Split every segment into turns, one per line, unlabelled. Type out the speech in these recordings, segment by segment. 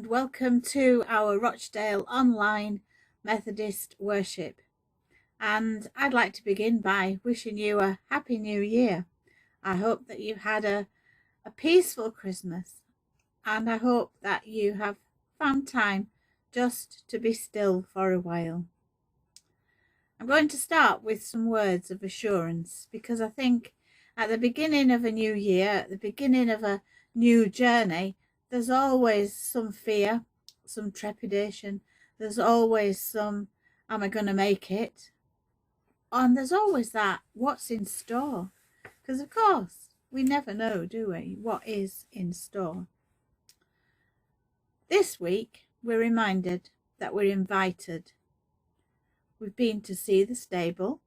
welcome to our Rochdale online Methodist worship. And I'd like to begin by wishing you a happy new year. I hope that you had a peaceful Christmas, and I hope that you have found time just to be still for a while. I'm going to start with some words of assurance, because I think at the beginning of a new year, at the beginning of a new journey, there's always some fear, some trepidation. There's always some, am I going to make it? And there's always that, what's in store? Because of course, we never know, do we, what is in store. This week, we're reminded that we're invited. We've been to see the stable.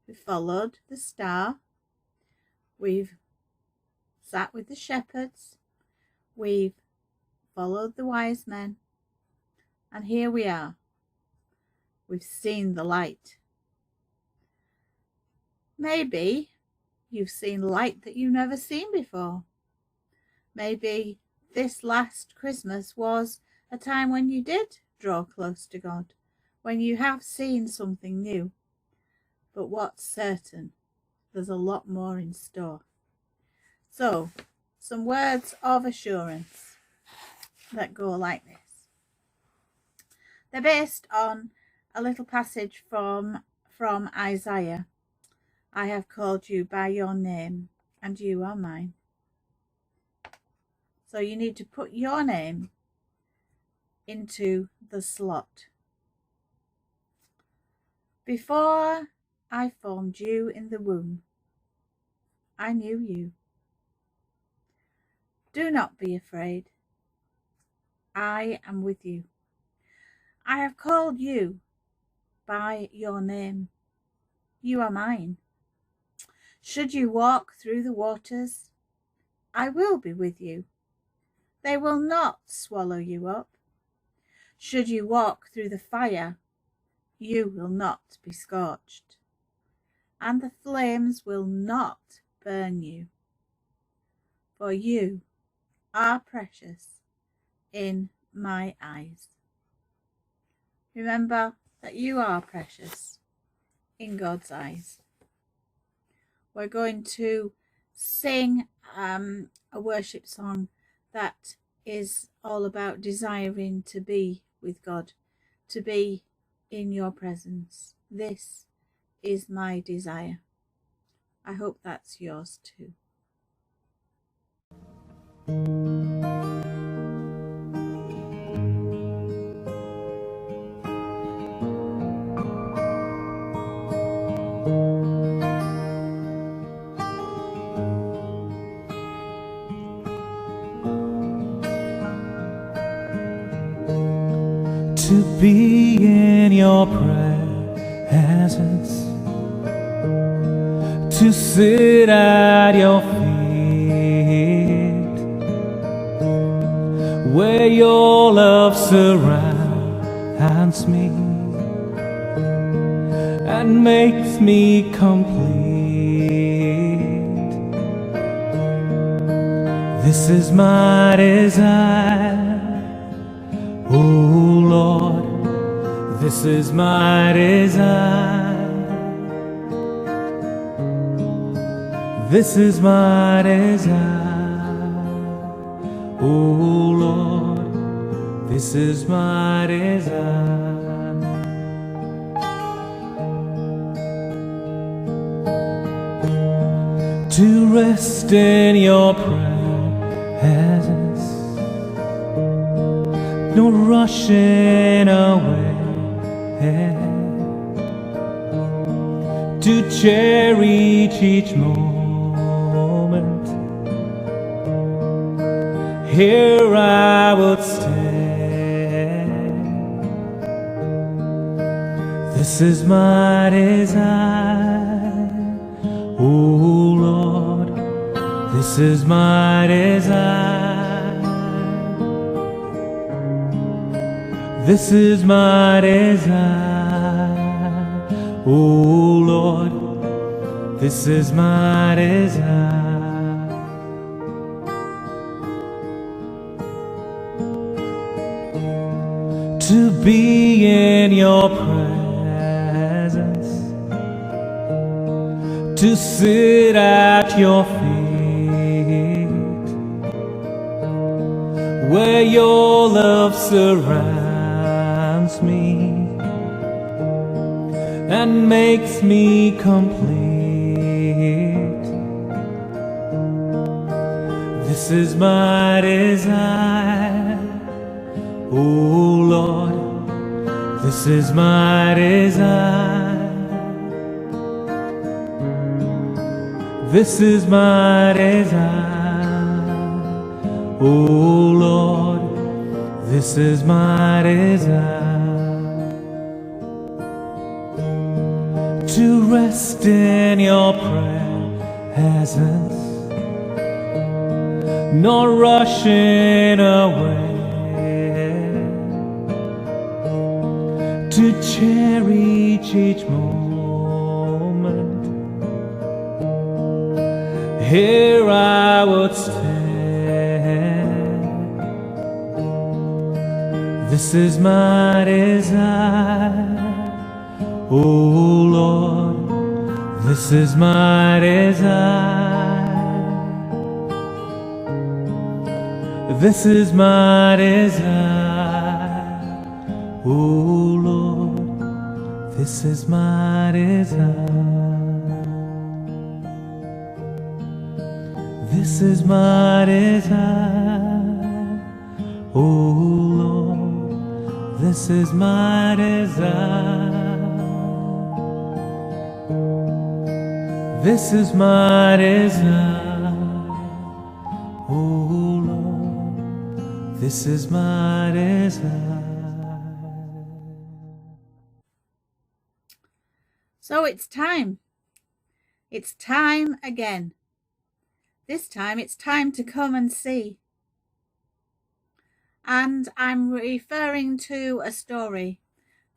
We've followed the star. We've sat with the shepherds. We've followed the wise men, and here we are. We've seen the light. Maybe you've seen light that you've never seen before. Maybe this last Christmas was a time when you did draw close to God, when you have seen something new. But what's certain, there's a lot more in store. So, some words of assurance that go like this. They're based on a little passage from Isaiah. I have called you by your name, and you are mine. So you need to put your name into the slot. Before I formed you in the womb, I knew you. Do not be afraid. I am with you. I have called you by your name. You are mine. Should you walk through the waters, I will be with you. They will not swallow you up. Should you walk through the fire, you will not be scorched, and the flames will not burn you. For you are precious in my eyes. Remember that you are precious in God's eyes. We're going to sing a worship song that is all about desiring to be with God, to be in your presence. This is my desire. I hope that's yours too.
To be in your presence, to sit at your feet, where your love surrounds me and makes me complete. This is my desire, oh Lord, this is my desire. This is my desire, oh Lord, this is my desire. To rest in your presence, no rushing away, to cherish each moment. Here I would stay. This is my desire, oh Lord, this is my desire. This is my desire, oh Lord, this is my desire. to be in your presence, to sit at your feet, where your love surrounds me and makes me complete. This is my desire, oh Lord, this is my desire. This is my desire, oh Lord, this is my desire. To rest in your presence, not rushing away, to cherish each moment. Here I would stand. This is my desire, oh Lord, this is my desire. This is my desire, oh Lord, this is my desire. This is my desire, oh Lord, this is my desire. This is my desire, oh Lord, this is my desire.
So it's time. It's time again. This time it's time to come and see. And I'm referring to a story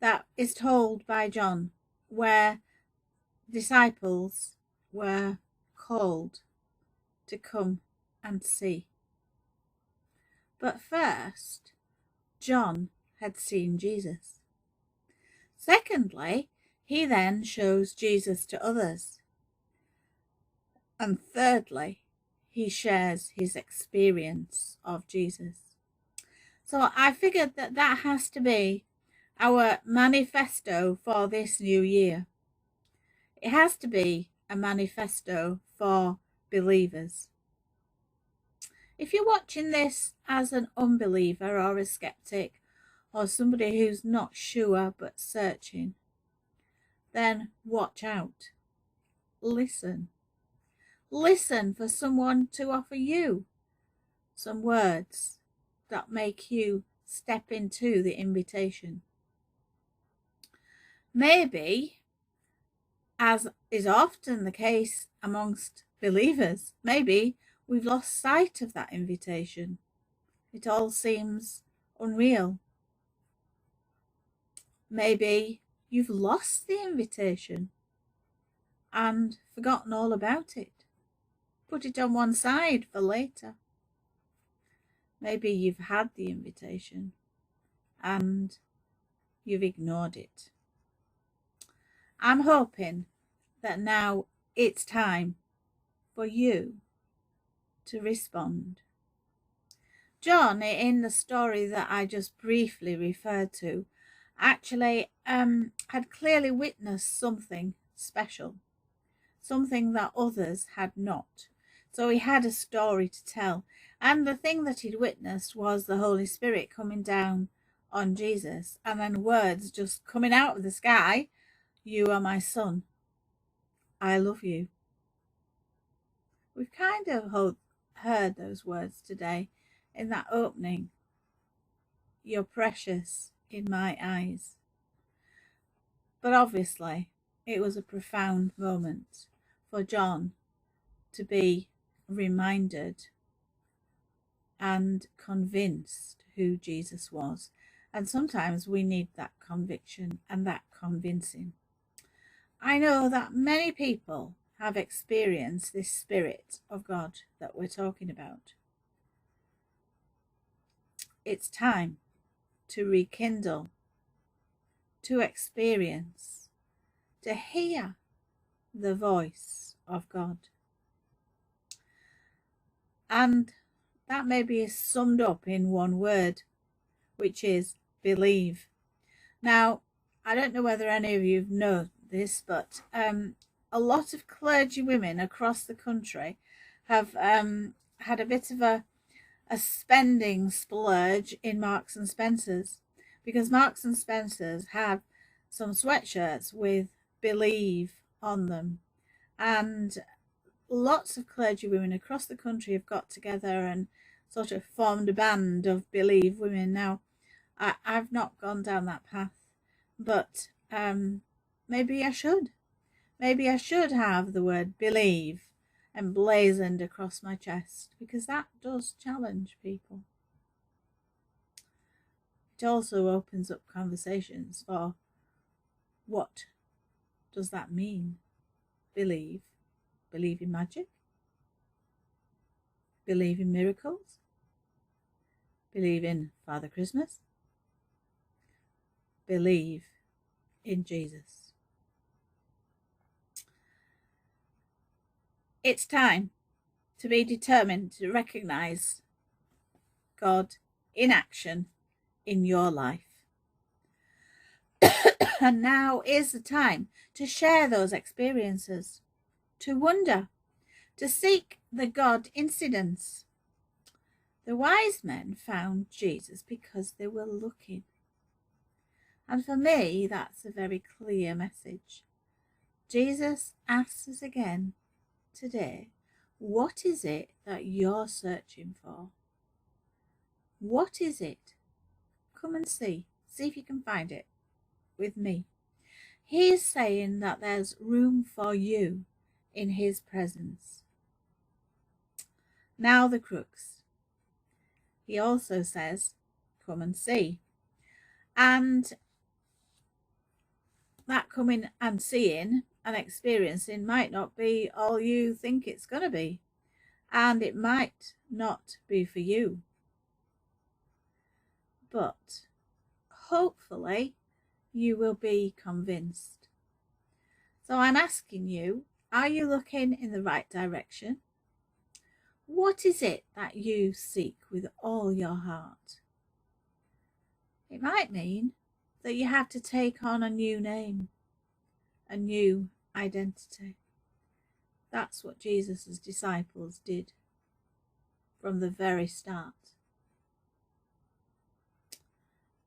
that is told by John, where disciples were called to come and see. But first, John had seen Jesus. Secondly, he then shows Jesus to others. And thirdly, he shares his experience of Jesus. So I figured that that has to be our manifesto for this new year. It has to be a manifesto for believers. If you're watching this as an unbeliever or a skeptic or somebody who's not sure but searching, then watch out. Listen. Listen for someone to offer you some words that make you step into the invitation. Maybe, as is often the case amongst believers, maybe we've lost sight of that invitation. It all seems unreal. Maybe you've lost the invitation and forgotten all about it. Put it on one side for later. Maybe you've had the invitation and you've ignored it. I'm hoping that now it's time for you to respond. John, in the story that I just briefly referred to, actually had clearly witnessed something special, something that others had not. So he had a story to tell. And the thing that he'd witnessed was the Holy Spirit coming down on Jesus, and then words just coming out of the sky. You are my son. I love you. We've kind of heard those words today in that opening. You're precious in my eyes. But obviously, it was a profound moment for John to be reminded and convinced who Jesus was. And sometimes we need that conviction and that convincing. I know that many people have experienced this Spirit of God that we're talking about. It's time to rekindle, to experience, to hear the voice of God. And that maybe is summed up in one word, which is believe. Now, I don't know whether any of you know this, but a lot of clergy women across the country have had a bit of a spending splurge in Marks and Spencer's, because Marks and Spencer's have some sweatshirts with believe on them, and lots of clergy women across the country have got together and sort of formed a band of believe women. Now, I've not gone down that path, but maybe I should. Maybe I should have the word believe emblazoned across my chest, because that does challenge people. It also opens up conversations for what does that mean? Believe. Believe in magic? Believe in miracles? Believe in Father Christmas? Believe in Jesus. It's time to be determined to recognize God in action in your life. And now is the time to share those experiences, to wonder, to seek the God incidents. The wise men found Jesus because they were looking. And for me, that's a very clear message. Jesus asks us again today, what is it that you're searching for? What is it? Come and see. See if you can find it with me. He is saying that there's room for you in his presence. Now the crux. He also says, come and see. And that coming and seeing and experiencing might not be all you think it's going to be. And it might not be for you. But hopefully you will be convinced. So I'm asking you, are you looking in the right direction? What is it that you seek with all your heart? It might mean that you have to take on a new name, a new identity. That's what Jesus' disciples did from the very start.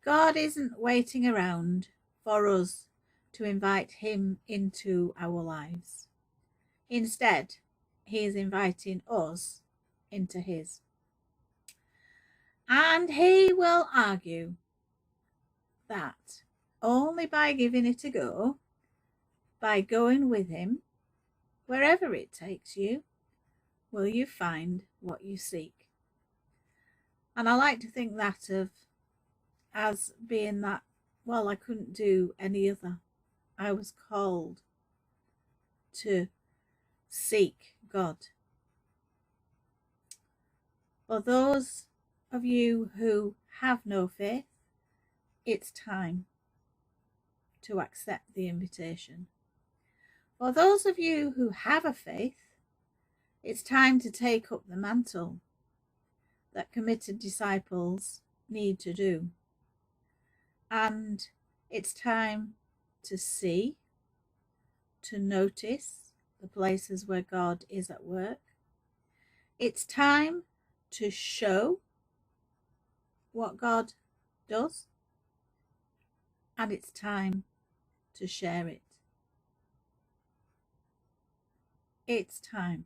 God isn't waiting around for us to invite him into our lives. Instead, he is inviting us into his. And he will argue that only by giving it a go, by going with him, wherever it takes you, will you find what you seek. And I like to think that of as being that, well, I couldn't do any other. I was called to seek God. For those of you who have no faith, it's time to accept the invitation. For those of you who have a faith, it's time to take up the mantle that committed disciples need to do. And it's time to see, to notice the places where God is at work. It's time to show what God does. And it's time to share it. It's time.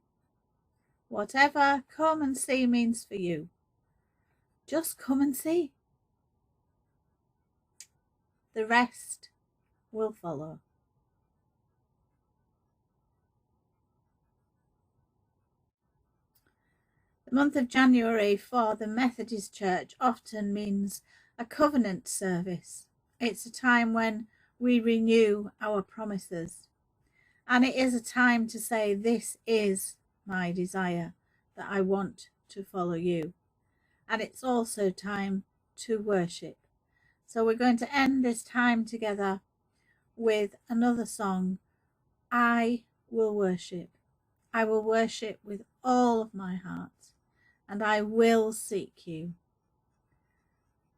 Whatever come and see means for you, just come and see. The rest will follow. The month of January for the Methodist Church often means a covenant service. It's a time when we renew our promises. And it is a time to say, this is my desire, that I want to follow you. And it's also time to worship, So we're going to end this time together with another song, I Will Worship. I will worship with all of my heart, and I will seek you.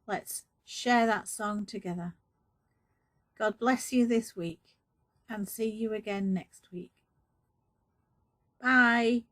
Let's share that song together. God bless you this week, and see you again next week. Bye.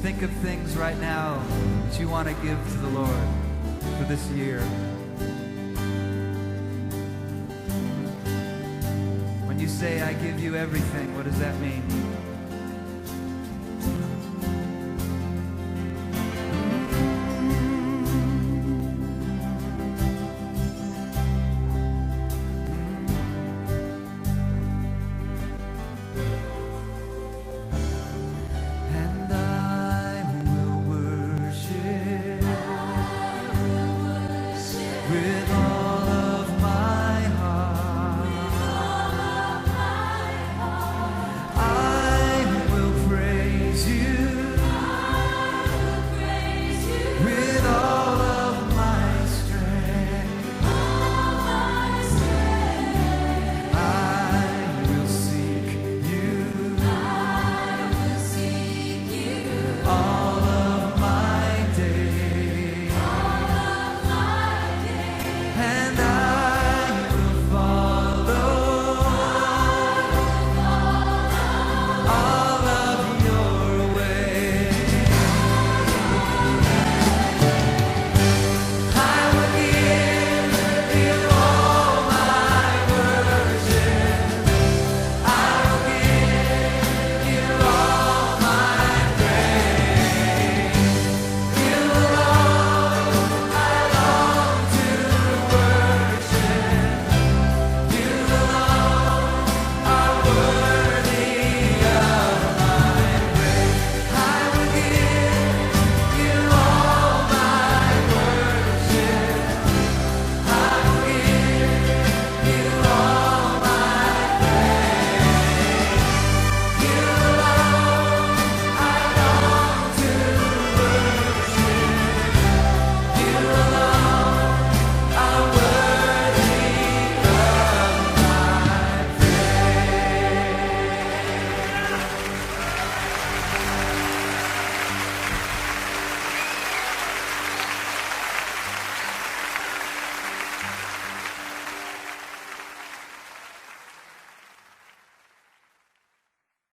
think of things right now that you want to give to the Lord for this year. When you say, I give you everything, what does that mean?